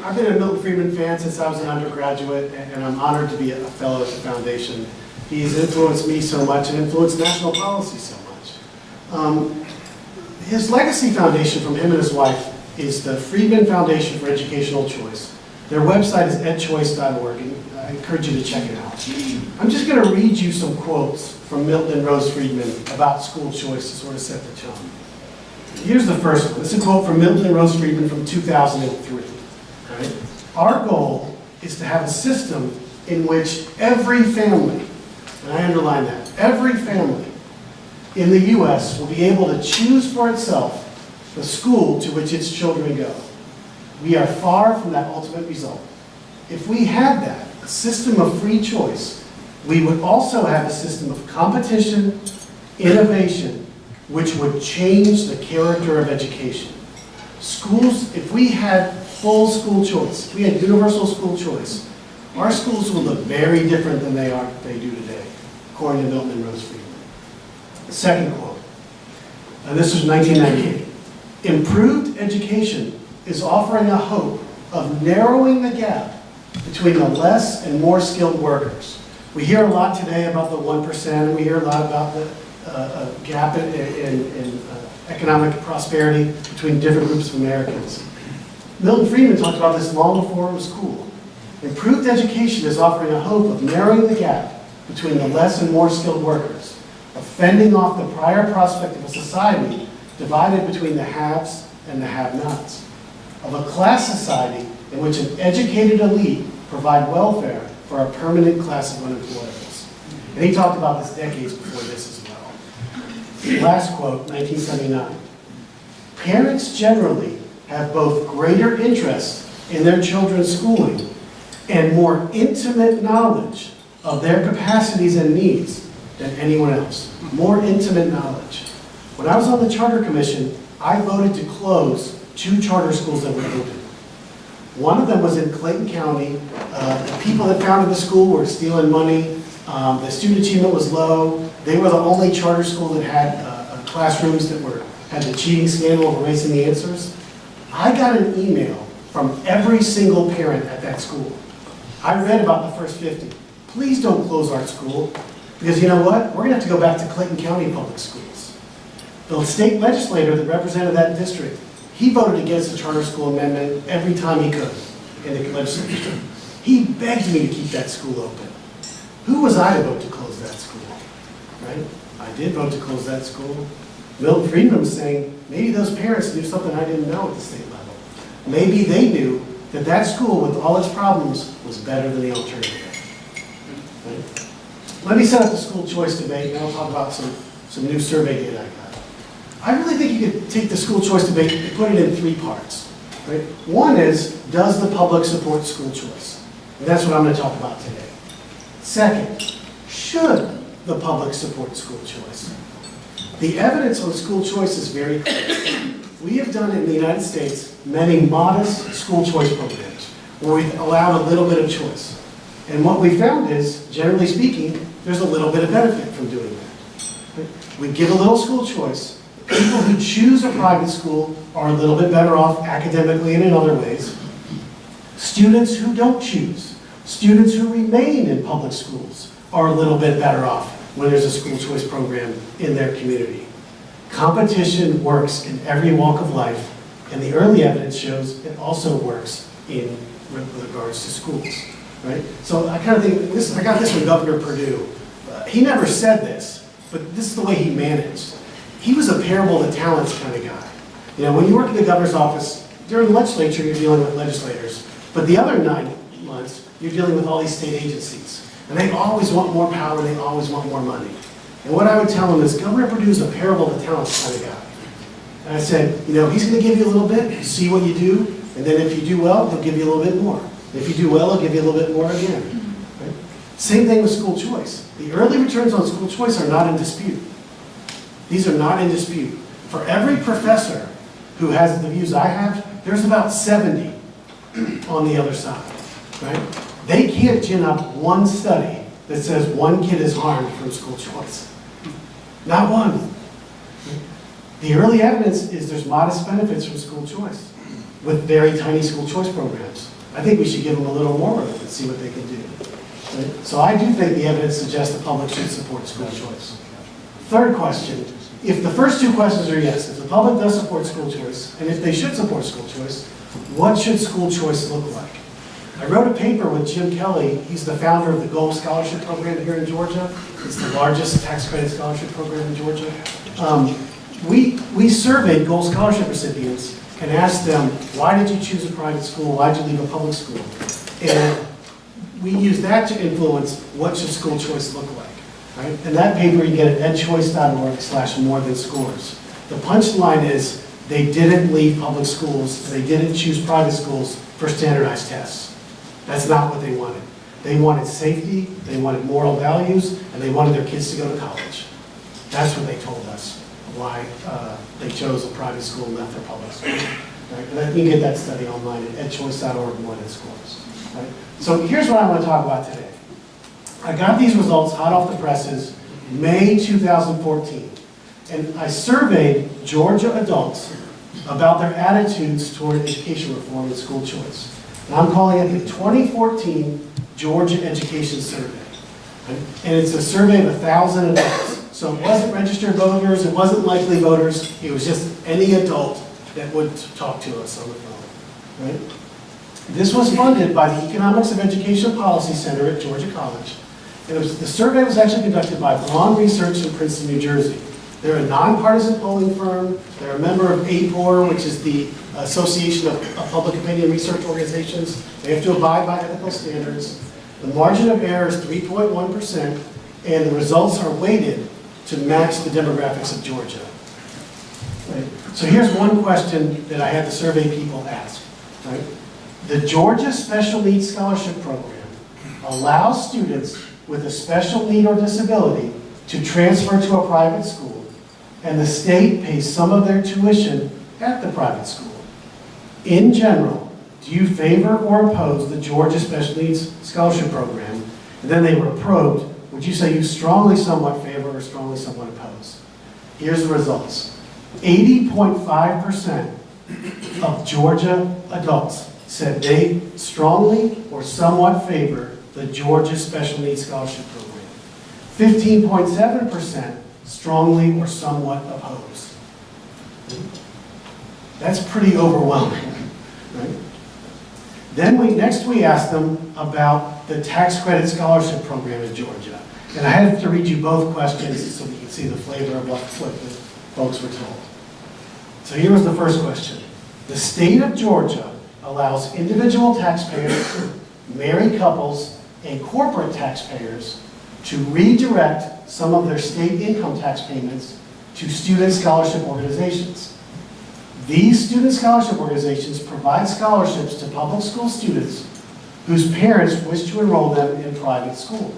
I've been a Milton Friedman fan since I was an undergraduate, and I'm honored to be a fellow at the foundation. He's influenced me so much and influenced national policy so much. His legacy foundation from him and his wife is the Friedman Foundation for Educational Choice. Their website is edchoice.org, and I encourage you to check it out. I'm just going to read you some quotes from Milton and Rose Friedman about school choice to sort of set the tone. Here's the first one. This is a quote from Milton and Rose Friedman from 2003. Right? Our goal is to have a system in which every family, and I underline that, every family in the U.S. will be able to choose for itself the school to which its children go. We are far from that ultimate result. If we had that, a system of free choice, we would also have a system of competition, innovation, which would change the character of education. Schools, if we had full school choice, if we had universal school choice, our schools would look very different than they do today, according to Milton and Rose Friedman. The second quote, and this was 1998. Improved education is offering a hope of narrowing the gap between the less and more skilled workers. We hear a lot today about the 1%, and we hear a lot about the gap in economic prosperity between different groups of Americans. Milton Friedman talked about this long before it was cool. Improved education is offering a hope of narrowing the gap between the less and more skilled workers, of fending off the prior prospect of a society divided between the haves and the have-nots, of a class society in which an educated elite provide welfare for a permanent class of unemployables. And he talked about this decades before this as well. Last quote, 1979. Parents generally have both greater interest in their children's schooling and more intimate knowledge of their capacities and needs than anyone else. More intimate knowledge. When I was on the Charter Commission, I voted to close 2 charter schools that were open. One of them was in Clayton County. The people that founded the school were stealing money. The student achievement was low. They were the only charter school that had classrooms that had the cheating scandal of erasing the answers. I got an email from every single parent at that school. I read about the first 50. Please don't close our school, because you know what? We're going to have to go back to Clayton County Public Schools. The state legislator that represented that district, he voted against the charter school amendment every time he could in the legislature. He begged me to keep that school open. Who was I to vote to close that school? Right? I did vote to close that school. Milton Friedman was saying, maybe those parents knew something I didn't know at the state level. Maybe they knew that that school, with all its problems, was better than the alternative. Right? Let me set up the school choice debate, and I'll talk about some new survey data I got. I really think you could take the school choice debate and put it in 3 parts. Right? One is, does the public support school choice? And that's what I'm going to talk about today. Second, should the public support school choice? The evidence on school choice is very clear. We have done in the United States many modest school choice programs where we've allowed a little bit of choice. And what we found is, generally speaking, there's a little bit of benefit from doing that. Right? We give a little school choice. People who choose a private school are a little bit better off academically and in other ways. Students who don't choose, students who remain in public schools are a little bit better off when there's a school choice program in their community. Competition works in every walk of life, and the early evidence shows it also works with regards to schools. Right? So I kind of think I got this from Governor Perdue. He never said this, but this is the way he managed. He was a parable of the talents kind of guy. You know, when you work in the governor's office, during the legislature, you're dealing with legislators. But the other 9 months, you're dealing with all these state agencies. And they always want more power, they always want more money. And what I would tell him is, Governor Perdue is a parable of the talents kind of guy. And I said, you know, he's going to give you a little bit, see what you do, and then if you do well, he'll give you a little bit more. If you do well, he'll give you a little bit more again. Right? Same thing with school choice. The early returns on school choice are not in dispute. These are not in dispute. For every professor who has the views I have, there's about 70 on the other side. Right? They can't gin up one study that says one kid is harmed from school choice. Not one. The early evidence is there's modest benefits from school choice. with very tiny school choice programs. I think we should give them a little more room and see what they can do. Right? So I do think the evidence suggests the public should support school choice. Third question, if the first two questions are yes, if the public does support school choice, and if they should support school choice, what should school choice look like? I wrote a paper with Jim Kelly. He's the founder of the Gold Scholarship Program here in Georgia. It's the largest tax credit scholarship program in Georgia. We surveyed Gold Scholarship recipients and asked them, why did you choose a private school? Why did you leave a public school? And we used that to influence what should school choice look like. Right? And that paper you get at edchoice.org/more-than-scores. The punchline is they didn't leave public schools, they didn't choose private schools for standardized tests. That's not what they wanted. They wanted safety, they wanted moral values, and they wanted their kids to go to college. That's what they told us, why they chose a private school and left their public school. Right? And you can get that study online at edchoice.org/more-than-scores. Right? So here's what I want to talk about today. I got these results hot off the presses, May 2014, and I surveyed Georgia adults about their attitudes toward education reform and school choice. And I'm calling it the 2014 Georgia Education Survey. And it's a survey of 1,000 adults. So it wasn't registered voters, it wasn't likely voters, it was just any adult that would talk to us on the phone. Right? This was funded by the Economics of Education Policy Center at Georgia College. And the survey was actually conducted by Braun Research in Princeton, New Jersey. They're a nonpartisan polling firm. They're a member of APOR, which is the Association of Public Opinion Research Organizations. They have to abide by ethical standards. The margin of error is 3.1%, and the results are weighted to match the demographics of Georgia. Right? So here's one question that I had the survey people ask. Right? The Georgia Special Needs Scholarship Program allows students with a special need or disability to transfer to a private school, and the state pays some of their tuition at the private school. In general, do you favor or oppose the Georgia Special Needs Scholarship Program? And then they were probed, would you say you strongly somewhat favor or strongly somewhat oppose? Here's the results. 80.5% of Georgia adults said they strongly or somewhat favor the Georgia Special Needs Scholarship Program. 15.7% strongly or somewhat opposed. That's pretty overwhelming, right? Then next we asked them about the tax credit scholarship program in Georgia. And I had to read you both questions so we can see the flavor of what the folks were told. So here was the first question. The state of Georgia allows individual taxpayers, married couples, and corporate taxpayers to redirect some of their state income tax payments to student scholarship organizations. These student scholarship organizations provide scholarships to public school students whose parents wish to enroll them in private school.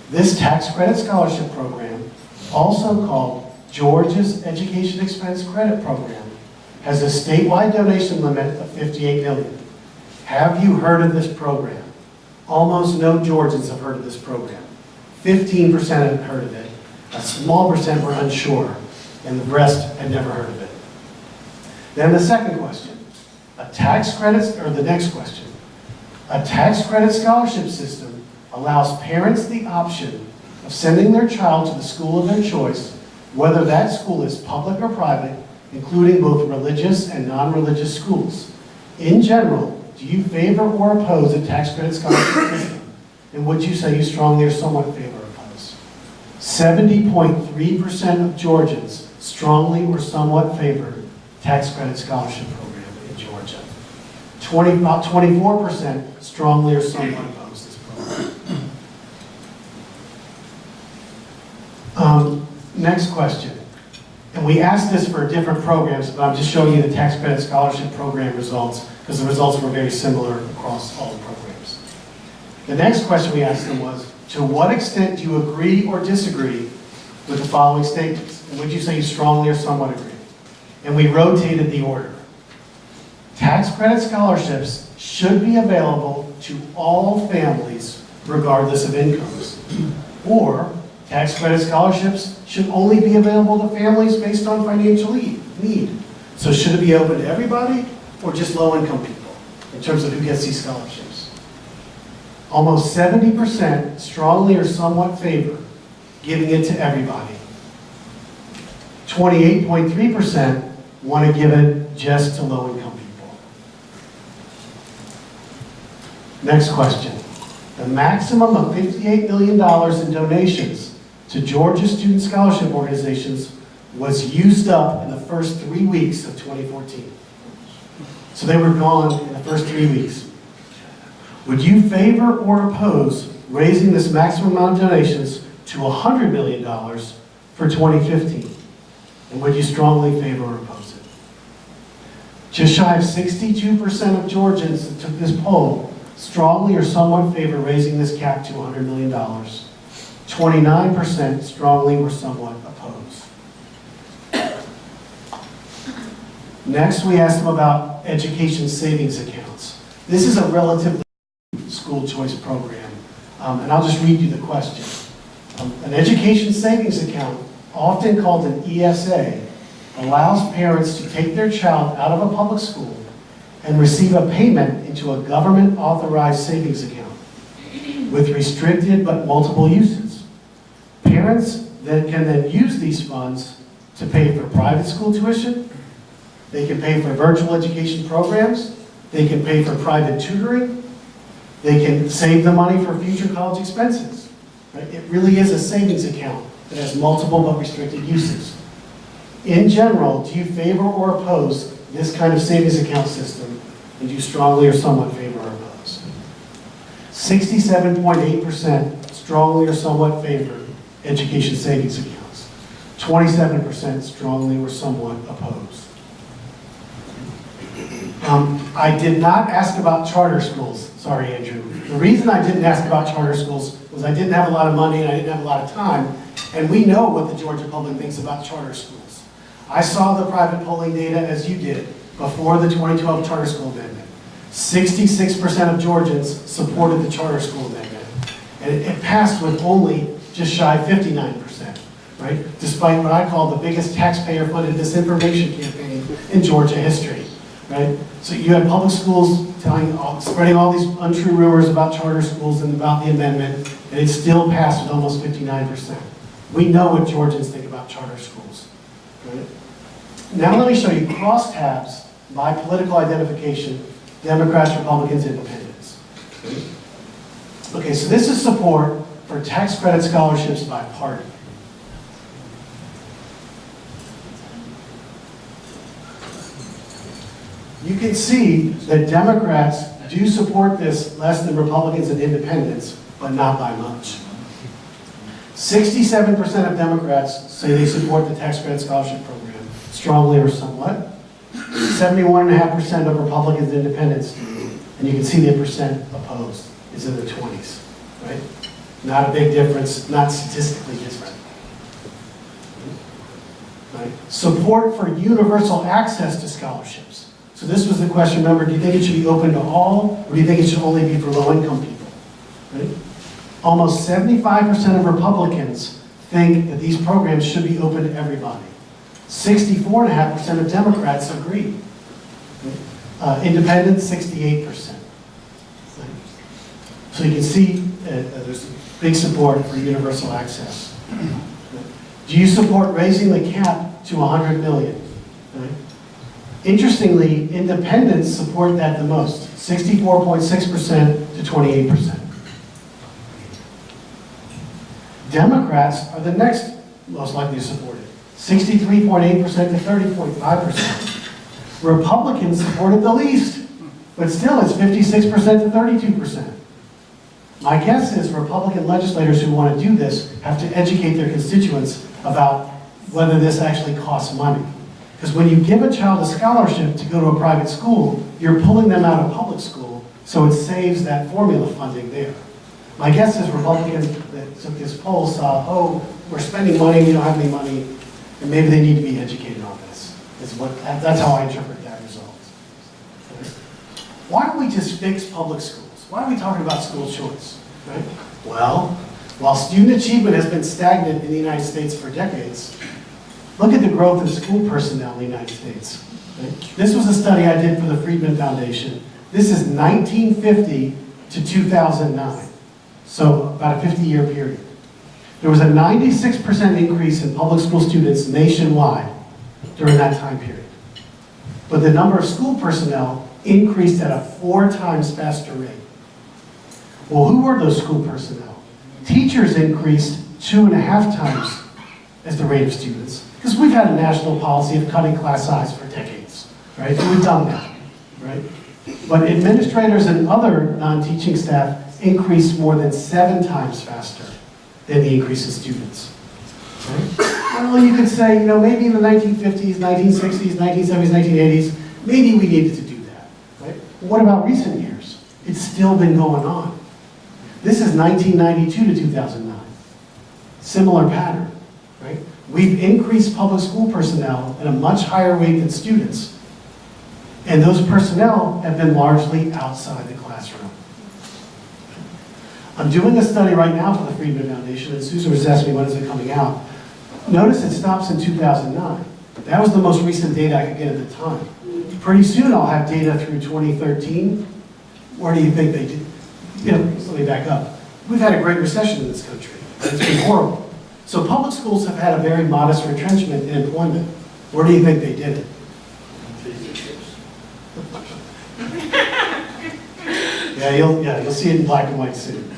This tax credit scholarship program, also called Georgia's Education Expense Credit Program, has a statewide donation limit of $58 million. Have you heard of this program? Almost no Georgians have heard of this program. 15% had heard of it. A small percent were unsure, and the rest had never heard of it. Then the second question, the next question. A tax credit scholarship system allows parents the option of sending their child to the school of their choice, whether that school is public or private, including both religious and non-religious schools. In general, do you favor or oppose a tax credit scholarship system? And would you say you strongly or somewhat favor or oppose? 70.3% of Georgians strongly or somewhat favor tax credit scholarship program in Georgia. About 24% strongly or somewhat oppose this program. Next question. And we asked this for different programs, but I'm just showing you the tax credit scholarship program results because the results were very similar across all the programs. The next question we asked them was, to what extent do you agree or disagree with the following statements? And would you say you strongly or somewhat agree? And we rotated the order. Tax credit scholarships should be available to all families regardless of incomes. Or tax credit scholarships should only be available to families based on financial need. So should it be open to everybody, or just low-income people in terms of who gets these scholarships? Almost 70% strongly or somewhat favor giving it to everybody. 28.3% want to give it just to low-income people. Next question. The maximum of $58 million in donations to Georgia student scholarship organizations was used up in the first 3 weeks of 2014. So they were gone in the first 3 weeks. Would you favor or oppose raising this maximum amount of donations to $100 million for 2015? And would you strongly favor or oppose it? Just shy of 62% of Georgians that took this poll strongly or somewhat favor raising this cap to $100 million. 29% strongly or somewhat oppose. Next, we asked them about education savings accounts. This is a relatively new school choice program, and I'll just read you the question. An education savings account, often called an ESA, allows parents to take their child out of a public school and receive a payment into a government-authorized savings account with restricted but multiple uses. Parents can then use these funds to pay for private school tuition, they can pay for virtual education programs, they can pay for private tutoring, they can save the money for future college expenses. Right? It really is a savings account that has multiple but restricted uses. In general, do you favor or oppose this kind of savings account system, and do you strongly or somewhat favor or oppose? 67.8% strongly or somewhat favor education savings accounts. 27% strongly or somewhat oppose. I did not ask about charter schools. Sorry, Andrew. The reason I didn't ask about charter schools was I didn't have a lot of money and I didn't have a lot of time, and we know what the Georgia public thinks about charter schools. I saw the private polling data as you did before the 2012 charter school amendment. 66% of Georgians supported the charter school amendment, and it passed with only just shy of 59%, right? Despite what I call the biggest taxpayer-funded disinformation campaign in Georgia history, right? So you had public schools spreading all these untrue rumors about charter schools and about the amendment, and it still passed with almost 59%. We know what Georgians think about charter schools, right? Now let me show you crosstabs by political identification, Democrats, Republicans, Independents. Okay, so this is support for tax credit scholarships by party. You can see that Democrats do support this less than Republicans and Independents, but not by much. 67% of Democrats say they support the tax credit scholarship program, strongly or somewhat. 71.5% of Republicans and Independents do, and you can see the percent opposed is in the 20s, right? Not a big difference, not statistically different. Right? Support for universal access to scholarships. So this was the question, remember, do you think it should be open to all, or do you think it should only be for low-income people? Right? Almost 75% of Republicans think that these programs should be open to everybody. 64.5% of Democrats agree. Independents, 68%. Right? So you can see there's big support for universal access. Do you support raising the cap to $100 million? Right? Interestingly, independents support that the most, 64.6% to 28%. Democrats are the next most likely to support it, 63.8% to 30.5%. Republicans supported the least, but still it's 56% to 32%. My guess is Republican legislators who want to do this have to educate their constituents about whether this actually costs money. Because when you give a child a scholarship to go to a private school, you're pulling them out of public school, so it saves that formula funding there. My guess is Republicans that took this poll saw, oh, we're spending money, we don't have any money, and maybe they need to be educated on this. That's how I interpret that result. Why don't we just fix public schools? Why are we talking about school choice? Right? Well, while student achievement has been stagnant in the United States for decades, Look at the growth of school personnel in the United States. Right? This was a study I did for the Friedman Foundation. This is 1950 to 2009, so about a 50-year period. There was a 96% increase in public school students nationwide during that time period. But the number of school personnel increased at a 4 times faster rate. Well, who were those school personnel? Teachers increased 2.5 times as the rate of students. Because we've had a national policy of cutting class size for decades, right? So we've done that, right? But administrators and other non-teaching staff increased more than 7 times faster than the increase in students. Right? Well, you could say, maybe in the 1950s, 1960s, 1970s, 1980s, maybe we needed to do that, right? But what about recent years? It's still been going on. This is 1992 to 2009. Similar pattern, right? We've increased public school personnel at a much higher rate than students, and those personnel have been largely outside the classroom. I'm doing a study right now for the Friedman Foundation, and Susan was asking me when is it coming out. Notice it stops in 2009. That was the most recent data I could get at the time. Pretty soon I'll have data through 2013. Where do you think they did? Let me back up. We've had a great recession in this country. It's been horrible. So public schools have had a very modest retrenchment in employment. Where do you think they did it? You'll see it in black and white soon.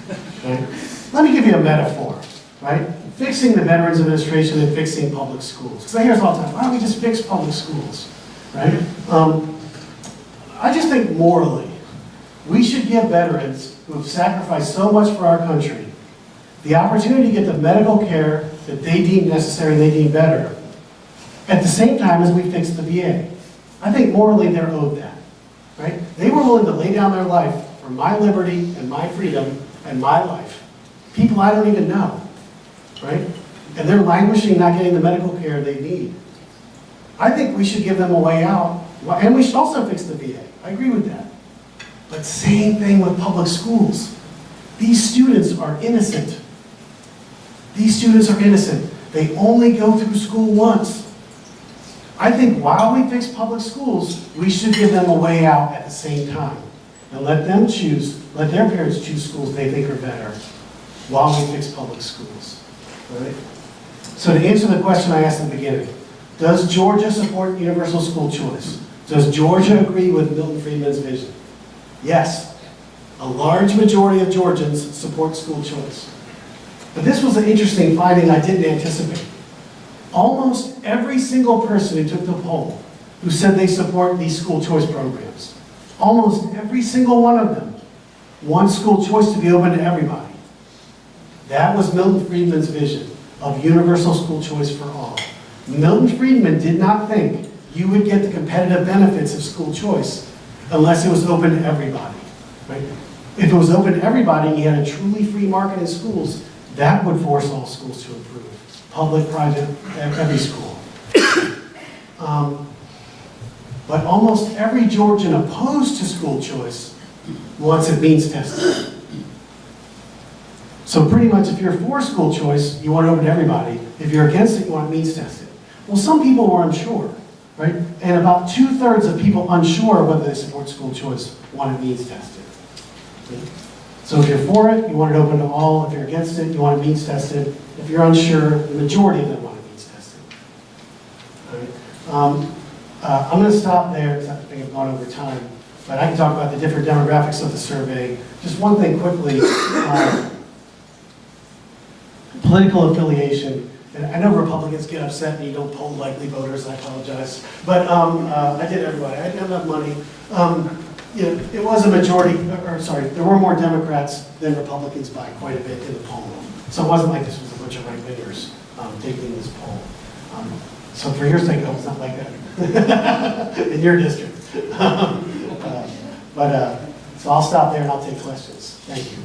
Right? Let me give you a metaphor, right? Fixing the Veterans Administration and fixing public schools. Because I hear this all the time, why don't we just fix public schools, right? I just think morally, we should give veterans who have sacrificed so much for our country the opportunity to get the medical care that they deem necessary and they deem better, at the same time as we fix the VA. I think morally they're owed that, right? They were willing to lay down their life for my liberty and my freedom and my life. People I don't even know, right? And they're languishing, not getting the medical care they need. I think we should give them a way out, and we should also fix the VA. I agree with that. But same thing with public schools. These students are innocent. These students are innocent. They only go through school once. I think while we fix public schools, we should give them a way out at the same time. And let them choose, let their parents choose schools they think are better while we fix public schools. All right? So to answer the question I asked in the beginning, does Georgia support universal school choice? Does Georgia agree with Milton Friedman's vision? Yes. A large majority of Georgians support school choice. But this was an interesting finding I didn't anticipate. Almost every single person who took the poll who said they support these school choice programs, almost every single one of them wants school choice to be open to everybody. That was Milton Friedman's vision of universal school choice for all. Milton Friedman did not think you would get the competitive benefits of school choice unless it was open to everybody. Right? If it was open to everybody and you had a truly free market in schools, that would force all schools to improve. Public, private, every school. But almost every Georgian opposed to school choice wants it means tested. So pretty much if you're for school choice, you want it open to everybody. If you're against it, you want it means tested. Well, some people were unsure, right? And about 2/3 of people unsure whether they support school choice want it means tested. Okay? So if you're for it, you want it open to all. If you're against it, you want it means tested. If you're unsure, the majority of them want it means tested. All right? I'm going to stop there because I think I've gone over time. But I can talk about the different demographics of the survey. Just one thing quickly. Political affiliation. And I know Republicans get upset and you don't poll likely voters. I apologize. But I did everybody. I didn't have enough money. It was a majority, there were more Democrats than Republicans by quite a bit in the poll. So it wasn't like this was a bunch of right-wingers taking this poll. So for your sake, I hope it's not like that in your district. So I'll stop there and I'll take questions. Thank you.